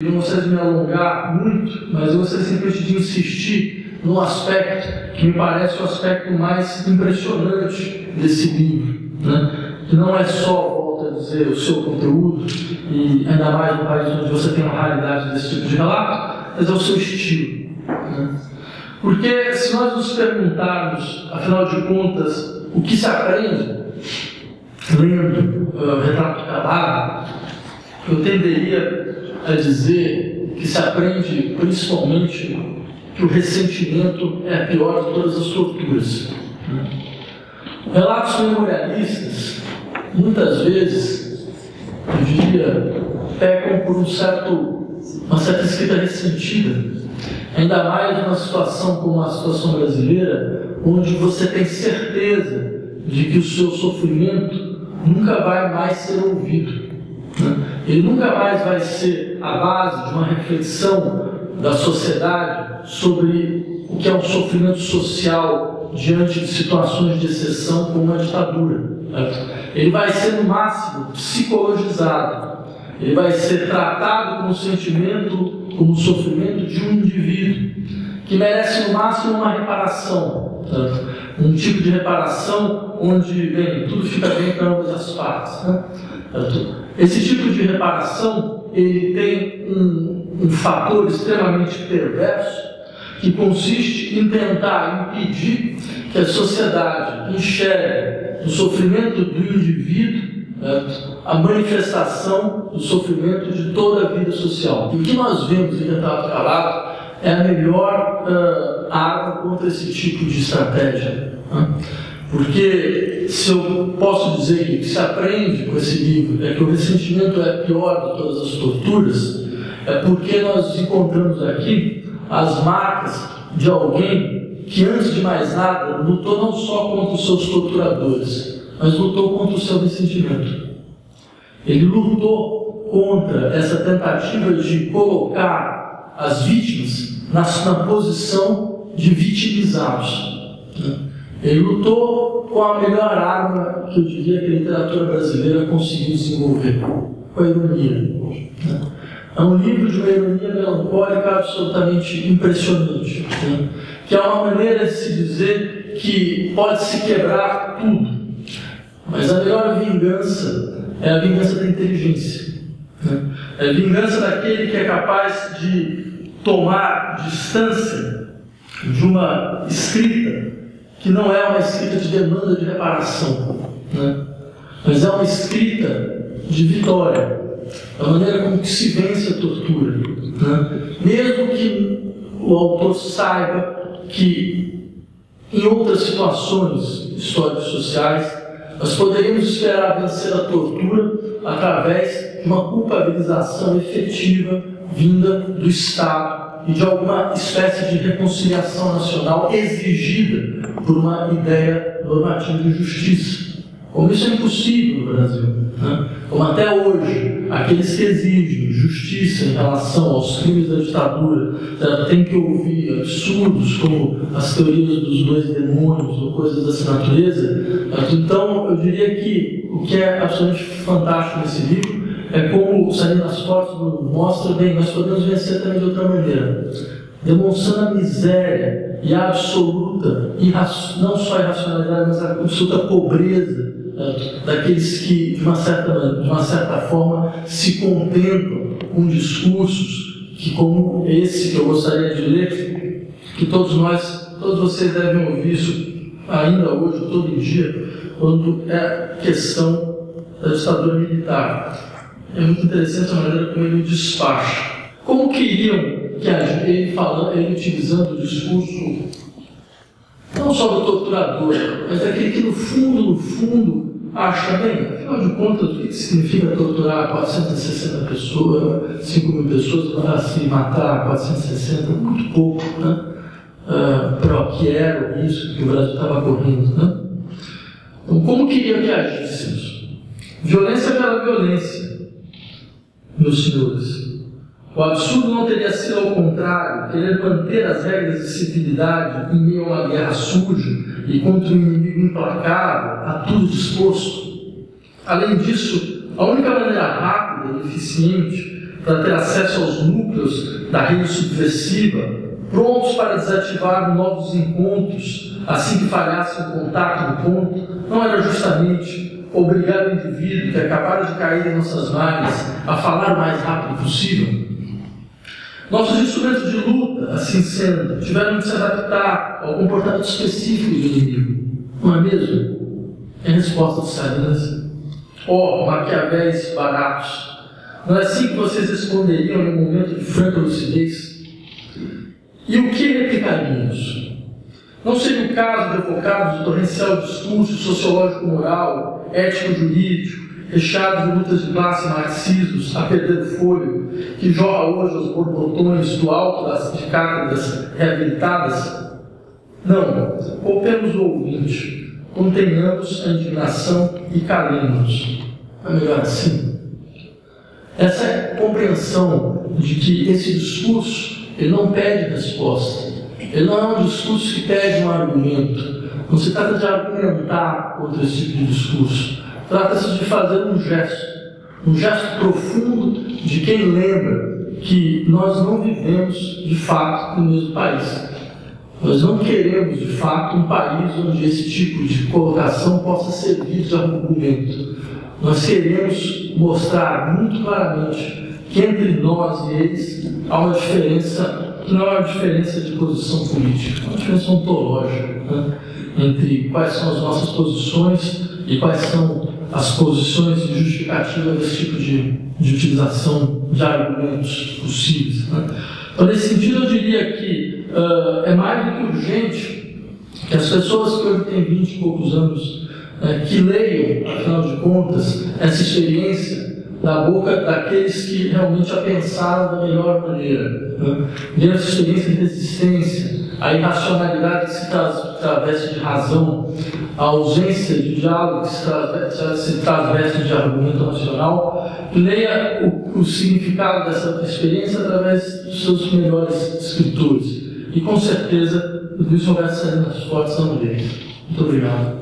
Eu não gostaria de me alongar muito, mas eu gostaria simplesmente de insistir num aspecto que me parece o aspecto mais impressionante desse livro, né? Que não é só, volto a dizer, o seu conteúdo, e ainda mais no país onde você tem uma realidade desse tipo de relato, mas é o seu estilo, né? Porque se nós nos perguntarmos, afinal de contas, o que se aprende lendo o Retrato Calado, eu tenderia a dizer que se aprende principalmente que o ressentimento é a pior de todas as torturas. Relatos memorialistas, muitas vezes, eu diria, pecam por uma certa escrita ressentida, ainda mais numa situação como a situação brasileira, onde você tem certeza de que o seu sofrimento nunca vai mais ser ouvido. Ele nunca mais vai ser a base de uma reflexão da sociedade sobre o que é um sofrimento social diante de situações de exceção como a ditadura. Ele vai ser, no máximo, psicologizado. Ele vai ser tratado como sentimento, como sofrimento de um indivíduo que merece, no máximo, uma reparação. Um tipo de reparação onde, bem, tudo fica bem para ambas as partes. Esse tipo de reparação, ele tem um fator extremamente perverso que consiste em tentar impedir que a sociedade enxergue no sofrimento do indivíduo a manifestação do sofrimento de toda a vida social. E o que nós vemos em Retrato Calado é a melhor arma contra esse tipo de estratégia. Porque se eu posso dizer que o que se aprende com esse livro é que o ressentimento é a pior de todas as torturas, é porque nós encontramos aqui as marcas de alguém que, antes de mais nada, lutou não só contra os seus torturadores, mas lutou contra o seu ressentimento. Ele lutou contra essa tentativa de colocar as vítimas na posição de vitimizados. Ele lutou com a melhor arma que eu diria que a literatura brasileira conseguiu desenvolver, com a ironia. É um livro de uma ironia melancólica absolutamente impressionante, que é uma maneira de se dizer que pode-se quebrar tudo, mas a melhor vingança é a vingança da inteligência. É a vingança daquele que é capaz de tomar distância de uma escrita que não é uma escrita de demanda de reparação, mas é uma escrita de vitória, a maneira como que se vence a tortura, mesmo que o autor saiba que em outras situações históricas sociais nós poderíamos esperar vencer a tortura através de uma culpabilização efetiva vinda do Estado e de alguma espécie de reconciliação nacional exigida por uma ideia normativa de justiça. Como isso é impossível no Brasil, como até hoje aqueles que exigem justiça em relação aos crimes da ditadura têm que ouvir absurdos como as teorias dos dois demônios ou coisas dessa natureza. Então eu diria que o que é absolutamente fantástico nesse livro é como o Salinas Cortes mostra bem, nós podemos vencer também de outra maneira, demonstrando a miséria e a absoluta, não só a irracionalidade, mas a absoluta pobreza daqueles que, de uma certa forma, se contentam com discursos que, como esse que eu gostaria de ler, que todos vocês devem ouvir isso ainda hoje, todo dia, quando é questão da ditadura militar. É muito interessante a maneira como ele o despacha. Como queriam que ele utilizando o discurso não só do torturador, mas daquele que no fundo acha, bem, afinal de contas, o que significa torturar 460 pessoas, 5 mil pessoas, para se matar 460? Muito pouco, para o que era o risco que o Brasil estava correndo, Então, como queriam que agíssemos? Violência pela violência, meus senhores. O absurdo não teria sido ao contrário, querer manter as regras de civilidade em meio a uma guerra suja e contra um inimigo implacável, a tudo disposto. Além disso, a única maneira rápida e eficiente para ter acesso aos núcleos da rede subversiva, prontos para desativar novos encontros assim que falhasse o contato do ponto, não era justamente obrigar o indivíduo que acabara de cair em nossas malhas a falar o mais rápido possível? Nossos instrumentos de luta, assim sendo, tiveram de se adaptar ao comportamento específico do inimigo, não é mesmo? É a resposta dos Sardanza. Oh, maquiavéis baratos! Não é assim que vocês responderiam no momento de franca lucidez? E o que replicaríamos? Não seria o caso de evocarmos o torrencial discurso sociológico-moral, ético-jurídico, recheado de lutas de classe e marxismos a perder fôlego, que jorra hoje aos borbotões do alto das cátedras reabilitadas? Não, poupemos o ouvinte, contenhamos a indignação e calemos-nos. É melhor assim. Essa é a compreensão de que esse discurso ele não pede resposta. Ele não é um discurso que pede um argumento. Não se trata de argumentar contra esse tipo de discurso. Trata-se de fazer um gesto profundo de quem lembra que nós não vivemos, de fato, no mesmo país. Nós não queremos, de fato, um país onde esse tipo de colocação possa servir de argumento. Nós queremos mostrar muito claramente que entre nós e eles há uma diferença, que não é uma diferença de posição política, é uma diferença ontológica, né? Entre quais são as nossas posições e quais são as posições de justificativa desse tipo de utilização de argumentos possíveis, né? Então, nesse sentido, eu diria que é mais do que urgente que as pessoas que hoje têm 20 e poucos anos que leiam, afinal de contas, essa experiência da boca daqueles que realmente a pensaram da melhor maneira, né? Leiam essa experiência de resistência, a irracionalidade que se traveste de razão, a ausência de diálogo que se traveste de argumento racional, leia o significado dessa experiência através dos seus melhores escritores. E com certeza, o Luiz Roberto Salinas Fortes não lê. Muito obrigado.